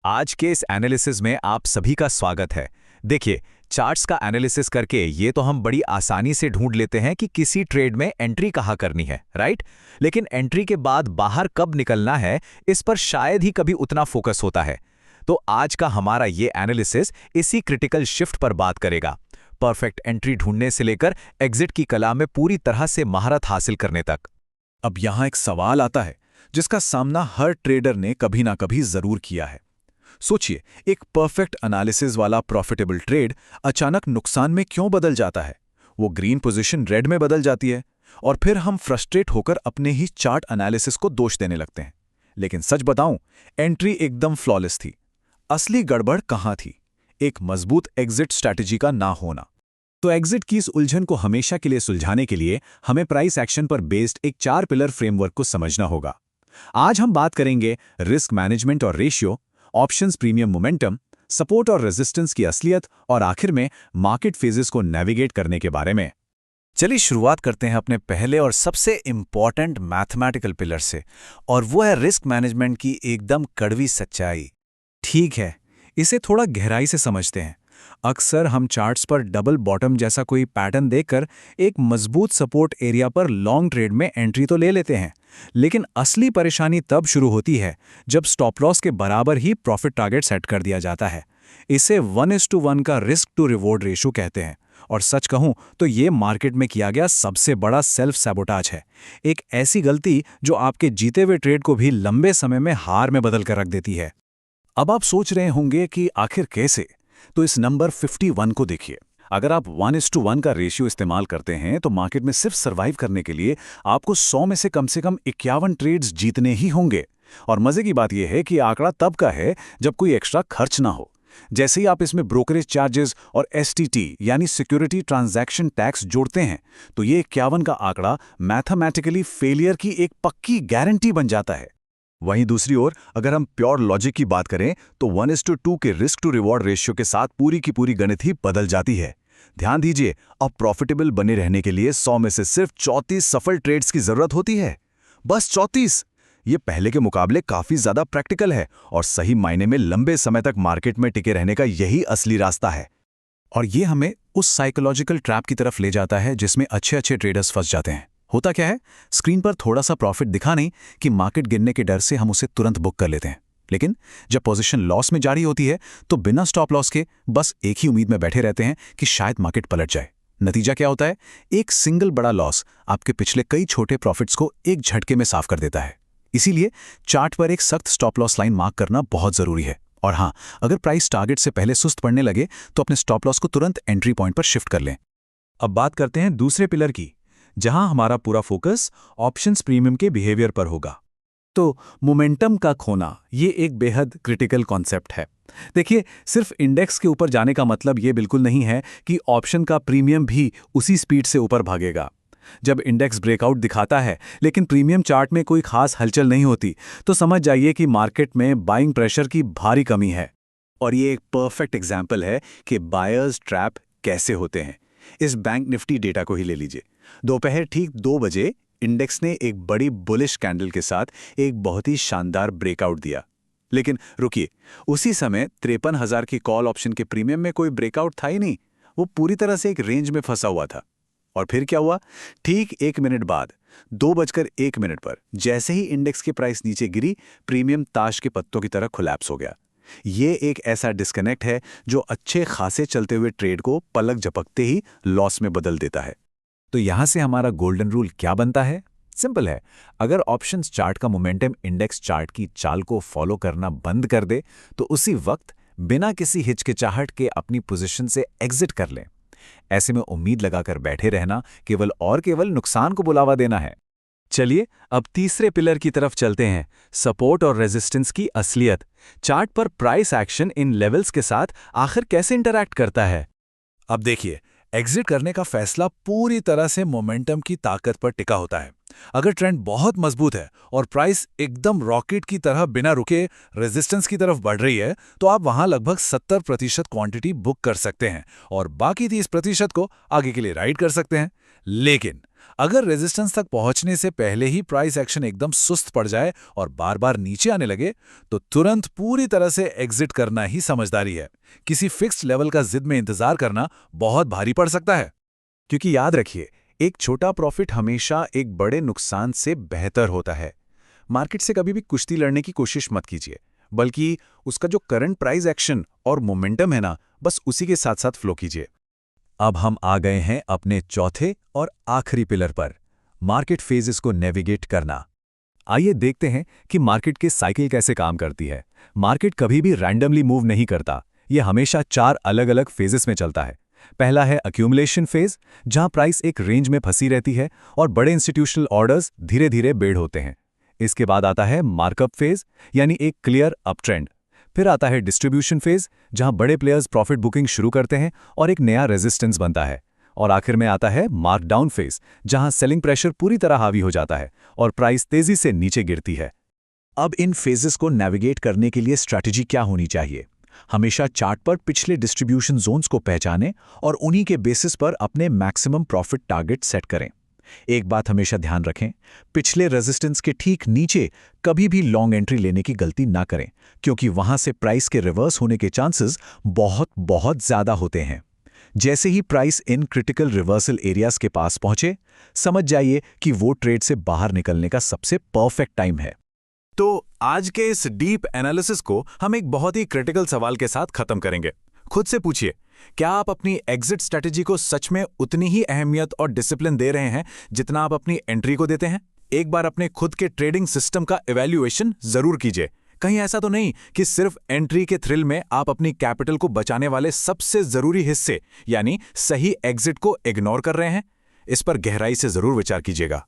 आज के इस एनालिसिस में आप सभी का स्वागत है। देखिए, चार्ट्स का एनालिसिस करके ये तो हम बड़ी आसानी से ढूंढ लेते हैं कि किसी ट्रेड में एंट्री कहाँ करनी है, राइट? लेकिन एंट्री के बाद बाहर कब निकलना है, इस पर शायद ही कभी उतना फोकस होता है। तो आज का हमारा ये एनालिसिस इसी क्रिटिकल शिफ्ट पर बात करेगा। परफेक्ट एंट्री ढूंढने से लेकर एग्जिट की कला में पूरी तरह से महारत हासिल करने तक। अब यहां एक सवाल आता है जिसका सामना हर ट्रेडर ने कभी ना कभी जरूर किया है। सोचिए, एक परफेक्ट एनालिसिस वाला प्रॉफिटेबल ट्रेड अचानक नुकसान में क्यों बदल जाता है? वो ग्रीन पोजीशन रेड में बदल जाती है और फिर हम फ्रस्ट्रेट होकर अपने ही चार्ट एनालिसिस को दोष देने लगते हैं। लेकिन सच बताऊं, एंट्री एकदम फ्लॉलेस थी। असली गड़बड़ कहां थी? एक मजबूत एग्जिट स्ट्रैटेजी का ना होना। तो एग्जिट की इस उलझन को हमेशा के लिए सुलझाने के लिए हमें प्राइस एक्शन पर बेस्ड एक 4 पिलर फ्रेमवर्क को समझना होगा। आज हम बात करेंगे रिस्क मैनेजमेंट और ratio, options premium momentum, support और रेजिस्टेंस की असलियत और आखिर में मार्केट फेजेस को नेविगेट करने के बारे में। चलिए शुरुआत करते हैं अपने पहले और सबसे इंपॉर्टेंट मैथमेटिकल पिलर से, और वो है रिस्क मैनेजमेंट की एकदम कड़वी सच्चाई। ठीक है, इसे थोड़ा गहराई से समझते हैं। अक्सर हम चार्ट्स पर डबल बॉटम जैसा कोई पैटर्न देखकर एक मजबूत सपोर्ट एरिया पर लॉन्ग ट्रेड में एंट्री तो ले लेते हैं, लेकिन असली परेशानी तब शुरू होती है जब स्टॉप लॉस के बराबर ही प्रॉफिट टारगेट सेट कर दिया जाता है। इसे 1:1 का रिस्क टू रिवॉर्ड रेशो कहते हैं, और सच कहूं तो ये मार्केट में किया गया सबसे बड़ा सेल्फ सैबोटाज है। एक ऐसी गलती जो आपके जीते हुए ट्रेड को भी लंबे समय में हार में बदल कर रख देती है। अब आप सोच रहे होंगे कि आखिर कैसे? तो इस नंबर 51 को देखिए। अगर आप 1:1 का रेशियो इस्तेमाल करते हैं तो मार्केट में सिर्फ सरवाइव करने के लिए आपको 100 में से कम 51 ट्रेड्स जीतने ही होंगे। और मजे की बात यह है कि आंकड़ा तब का है जब कोई एक्स्ट्रा खर्च ना हो। जैसे ही आप इसमें ब्रोकरेज चार्जेस और एसटीटी यानी सिक्योरिटी ट्रांजैक्शन टैक्स जोड़ते हैं, तो ये 51 का आंकड़ा मैथमेटिकली फेलियर की एक पक्की गारंटी बन जाता है। वहीं दूसरी ओर अगर हम प्योर लॉजिक की बात करें तो 1:2 के रिस्क टू रिवॉर्ड रेशियो के साथ पूरी की पूरी गणित ही बदल जाती है। ध्यान दीजिए, अब प्रॉफिटेबल बने रहने के लिए 100 में से सिर्फ 34 सफल ट्रेड्स की जरूरत होती है। बस 34। ये पहले के मुकाबले काफी ज्यादा प्रैक्टिकल है और सही मायने में लंबे समय तक मार्केट में टिके रहने का यही असली रास्ता है। और ये हमें उस साइकोलॉजिकल ट्रैप की तरफ ले जाता है जिसमें अच्छे अच्छे ट्रेडर्स फंस जाते हैं। होता क्या है, स्क्रीन पर थोड़ा सा प्रॉफिट दिखा नहीं कि मार्केट गिरने के डर से हम उसे तुरंत बुक कर लेते हैं, लेकिन जब पोजीशन लॉस में जारी होती है तो बिना स्टॉप लॉस के बस एक ही उम्मीद में बैठे रहते हैं कि शायद मार्केट पलट जाए। नतीजा क्या होता है? एक सिंगल बड़ा लॉस आपके पिछले कई छोटे प्रॉफिट्स को एक झटके में साफ कर देता है। इसीलिए चार्ट पर एक सख्त स्टॉप लॉस लाइन मार्क करना बहुत जरूरी है। और हाँ, अगर प्राइस टारगेट से पहले सुस्त पड़ने लगे तो अपने स्टॉप लॉस को तुरंत एंट्री पॉइंट पर शिफ्ट कर लें। अब बात करते हैं दूसरे पिलर की, जहां हमारा पूरा फोकस ऑप्शंस प्रीमियम के बिहेवियर पर होगा। तो मोमेंटम का खोना ये एक बेहद क्रिटिकल कॉन्सेप्ट है। देखिए, सिर्फ इंडेक्स के ऊपर जाने का मतलब ये बिल्कुल नहीं है कि ऑप्शन का प्रीमियम भी उसी स्पीड से ऊपर भागेगा। जब इंडेक्स ब्रेकआउट दिखाता है लेकिन प्रीमियम चार्ट में कोई खास हलचल नहीं होती, तो समझ जाइए कि मार्केट में बाइंग प्रेशर की भारी कमी है। और ये एक परफेक्ट एग्जाम्पल है कि बायर्स ट्रैप कैसे होते हैं। इस बैंक निफ्टी डेटा को ही ले लीजिए। दोपहर ठीक 2 बजे इंडेक्स ने एक बड़ी बुलिश कैंडल के साथ एक बहुत ही शानदार ब्रेकआउट दिया। लेकिन रुकिए, उसी समय 53,000 की कॉल ऑप्शन के प्रीमियम में कोई ब्रेकआउट था ही नहीं। वो पूरी तरह से एक रेंज में फंसा हुआ था। और फिर क्या हुआ? ठीक 1 मिनट बाद 2:01 पर जैसे ही इंडेक्स की प्राइस नीचे गिरी, प्रीमियम ताश के पत्तों की तरह कोलैप्स हो गया। ये एक ऐसा डिस्कनेक्ट है जो अच्छे खासे चलते हुए ट्रेड को पलक झपकते ही लॉस में बदल देता है। तो यहां से हमारा गोल्डन रूल क्या बनता है? सिंपल है, अगर ऑप्शंस चार्ट का मोमेंटम इंडेक्स चार्ट की चाल को फॉलो करना बंद कर दे तो उसी वक्त बिना किसी हिचकिचाहट के अपनी पोजीशन से एग्जिट कर लें। ऐसे में उम्मीद लगाकर बैठे रहना केवल और केवल नुकसान को बुलावा देना है। चलिए अब तीसरे पिलर की तरफ चलते हैं, सपोर्ट और रेजिस्टेंस की असलियत। चार्ट पर प्राइस एक्शन इन लेवल्स के साथ आखिर कैसे इंटरैक्ट करता है? अब देखिए, एग्जिट करने का फैसला पूरी तरह से मोमेंटम की ताकत पर टिका होता है। अगर ट्रेंड बहुत मजबूत है और प्राइस एकदम रॉकेट की तरह बिना रुके रेजिस्टेंस की तरफ बढ़ रही है, तो आप वहां लगभग 70% क्वांटिटी बुक कर सकते हैं और बाकी 30% को आगे के लिए राइड कर सकते हैं। लेकिन अगर रेजिस्टेंस तक पहुंचने से पहले ही प्राइस एक्शन एकदम सुस्त पड़ जाए और बार बार नीचे आने लगे, तो तुरंत पूरी तरह से एग्जिट करना ही समझदारी है। किसी फिक्स्ड लेवल का जिद में इंतजार करना बहुत भारी पड़ सकता है। क्योंकि याद रखिए, एक छोटा प्रॉफिट हमेशा एक बड़े नुकसान से बेहतर होता है। मार्केट से कभी भी कुश्ती लड़ने की कोशिश मत कीजिए, बल्कि उसका जो करंट प्राइस एक्शन और मोमेंटम है ना, बस उसी के साथ साथ फ्लो कीजिए। अब हम आ गए हैं अपने चौथे और आखिरी पिलर पर, मार्केट फेजेस को नेविगेट करना। आइए देखते हैं कि मार्केट की साइकिल कैसे काम करती है। मार्केट कभी भी रैंडमली मूव नहीं करता, यह हमेशा 4 अलग-अलग फेजेस में चलता है। पहला है अक्यूमुलेशन फेज, जहां प्राइस एक रेंज में फंसी रहती है और बड़े इंस्टीट्यूशनल ऑर्डर्स धीरे-धीरे बेड़ होते हैं। इसके बाद आता है मार्कअप फेज, यानी एक क्लियर अपट्रेंड। फिर आता है डिस्ट्रीब्यूशन फेज, जहां बड़े प्लेयर्स प्रॉफिट बुकिंग शुरू करते हैं और एक नया रेजिस्टेंस बनता है। और आखिर में आता है मार्कडाउन फेज, जहां सेलिंग प्रेशर पूरी तरह हावी हो जाता है और प्राइस तेजी से नीचे गिरती है। अब इन फेजेस को नेविगेट करने के लिए स्ट्रैटेजी क्या होनी चाहिए? हमेशा चार्ट पर पिछले डिस्ट्रीब्यूशन जोन्स को पहचानें और उन्हीं के बेसिस पर अपने मैक्सिमम प्रॉफिट टारगेट सेट करें। एक बात हमेशा ध्यान रखें, पिछले रेजिस्टेंस के ठीक नीचे कभी भी लॉन्ग एंट्री लेने की गलती ना करें, क्योंकि वहां से प्राइस के रिवर्स होने के चांसेस बहुत बहुत ज्यादा होते हैं। जैसे ही price in critical reversal areas के पास पहुंचे, समझ जाइए कि वो ट्रेड से बाहर निकलने का सबसे परफेक्ट टाइम है। तो आज के इस डीप एनालिसिस को हम एक बहुत ही क्रिटिकल सवाल के साथ खत्म करेंगे। खुद से पूछिए, क्या आप अपनी एग्जिट स्ट्रैटेजी को सच में उतनी ही अहमियत और डिसिप्लिन दे रहे हैं जितना आप अपनी एंट्री को देते हैं? एक बार अपने खुद के ट्रेडिंग सिस्टम का इवैल्यूएशन जरूर कीजिए। कहीं ऐसा तो नहीं कि सिर्फ एंट्री के थ्रिल में आप अपनी कैपिटल को बचाने वाले सबसे जरूरी हिस्से यानी सही एग्जिट को इग्नोर कर रहे हैं? इस पर गहराई से जरूर विचार कीजिएगा।